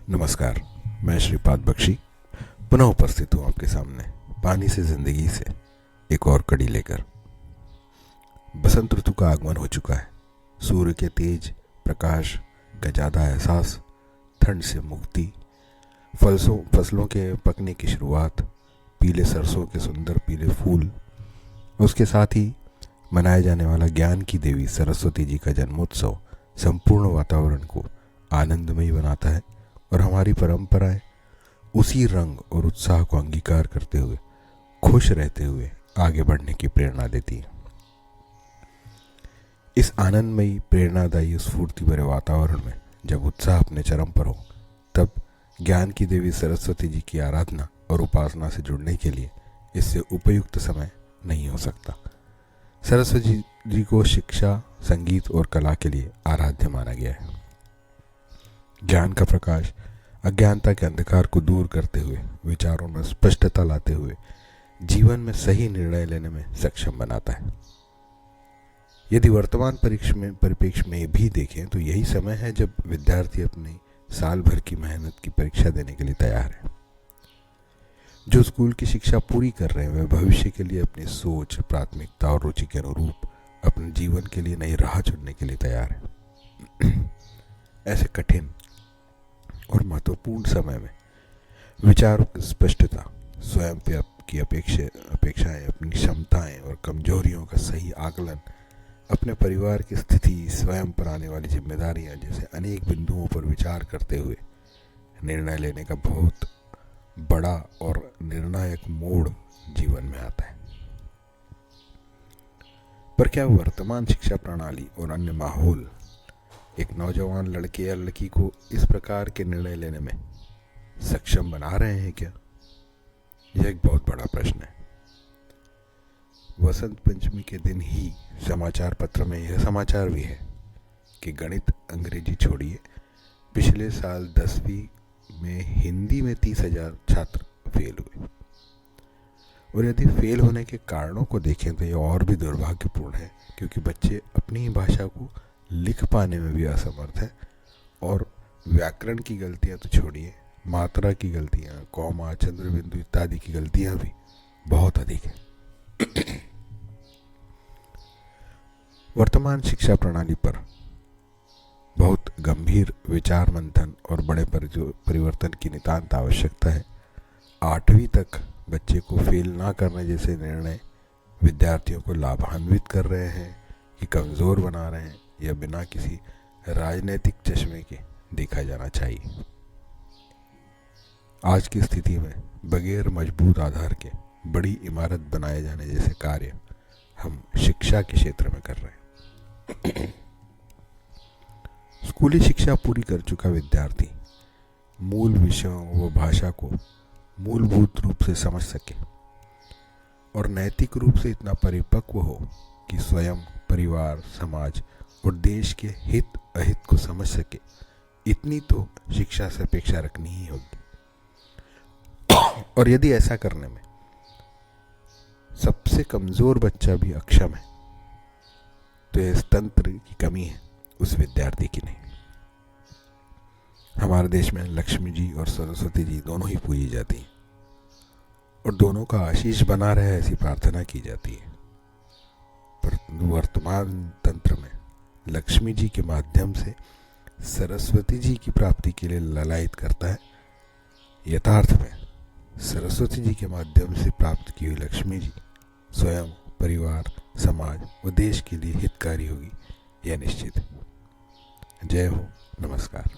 नमस्कार। मैं श्रीपाद बख्शी पुनः उपस्थित हूँ आपके सामने पानी से जिंदगी से एक और कड़ी लेकर। बसंत ऋतु का आगमन हो चुका है। सूर्य के तेज प्रकाश का ज़्यादा एहसास, ठंड से मुक्ति, फसलों के पकने की शुरुआत, पीले सरसों के सुंदर पीले फूल, उसके साथ ही मनाया जाने वाला ज्ञान की देवी सरस्वती जी का जन्मोत्सव संपूर्ण वातावरण को आनंदमयी बनाता है और हमारी परंपराएं उसी रंग और उत्साह को अंगीकार करते हुए खुश रहते हुए आगे बढ़ने की प्रेरणा देती है। इस आनंदमयी प्रेरणादायी स्फूर्ति भरे वातावरण में जब उत्साह अपने चरम पर हो, तब ज्ञान की देवी सरस्वती जी की आराधना और उपासना से जुड़ने के लिए इससे उपयुक्त समय नहीं हो सकता। सरस्वती जी को शिक्षा, संगीत और कला के लिए आराध्य माना गया है। ज्ञान का प्रकाश अज्ञानता के अंधकार को दूर करते हुए, विचारों में स्पष्टता लाते हुए जीवन में सही निर्णय लेने में सक्षम बनाता है। यदि वर्तमान परिप्रेक्ष्य में भी देखें तो यही समय है जब विद्यार्थी अपनी साल भर की मेहनत की परीक्षा देने के लिए तैयार है। जो स्कूल की शिक्षा पूरी कर रहे हैं वे भविष्य के लिए अपनी सोच, प्राथमिकता और रुचि के अनुरूप अपने जीवन के लिए नई राह चुनने के लिए तैयार है। ऐसे कठिन और महत्वपूर्ण समय में विचारों की स्पष्टता, स्वयं पे की अपेक्षाएं, अपनी क्षमताएं और कमजोरियों का सही आकलन, अपने परिवार की स्थिति, स्वयं पर आने वाली जिम्मेदारियां जैसे अनेक बिंदुओं पर विचार करते हुए निर्णय लेने का बहुत बड़ा और निर्णायक मोड़ जीवन में आता है। पर क्या वर्तमान शिक्षा प्रणाली और अन्य माहौल एक नौजवान लड़के या लड़की को इस प्रकार के निर्णय लेने में सक्षम बना रहे हैं क्या? यह एक बहुत बड़ा प्रश्न है। वसंत पंचमी के दिन ही समाचार पत्र में यह समाचार भी है कि गणित, अंग्रेजी छोड़िए, पिछले साल 10वीं में हिंदी में 30,000 छात्र फेल हुए। और यदि फेल होने के कारणों को देखें तो यह और भी दुर्भाग्यपूर्ण है, क्योंकि बच्चे अपनी ही भाषा को लिख पाने में भी असमर्थ है और व्याकरण की गलतियां तो छोड़िए, मात्रा की गलतियां, कॉमा, चंद्र बिंदु इत्यादि की गलतियां भी बहुत अधिक है। वर्तमान शिक्षा प्रणाली पर बहुत गंभीर विचार मंथन और बड़े परिवर्तन की नितांत आवश्यकता है। 8वीं तक बच्चे को फेल ना करने जैसे निर्णय विद्यार्थियों को लाभान्वित कर रहे हैं कि कमज़ोर बना रहे हैं, यह बिना किसी राजनीतिक चश्मे के देखा जाना चाहिए। आज की स्थिति में बगैर मजबूत आधार के बड़ी इमारत बनाए जाने जैसे कार्य हम शिक्षा के क्षेत्र में कर रहे हैं। स्कूली शिक्षा पूरी कर चुका विद्यार्थी मूल विषयों व भाषा को मूलभूत रूप से समझ सके और नैतिक रूप से इतना परिपक्व हो कि स्वयं, परिवार, समाज और देश के हित अहित को समझ सके, इतनी तो शिक्षा से अपेक्षा रखनी ही होगी। और यदि ऐसा करने में सबसे कमजोर बच्चा भी अक्षम है तो यह इस तंत्र की कमी है, उस विद्यार्थी की नहीं। हमारे देश में लक्ष्मी जी और सरस्वती जी दोनों ही पूजी जाती हैं और दोनों का आशीष बना रहे ऐसी प्रार्थना की जाती है। पर वर्तमान तंत्र में लक्ष्मी जी के माध्यम से सरस्वती जी की प्राप्ति के लिए ललायत करता है। यथार्थ में सरस्वती जी के माध्यम से प्राप्त की हुई लक्ष्मी जी स्वयं, परिवार, समाज व देश के लिए हितकारी होगी, यह निश्चित है। जय हो, नमस्कार।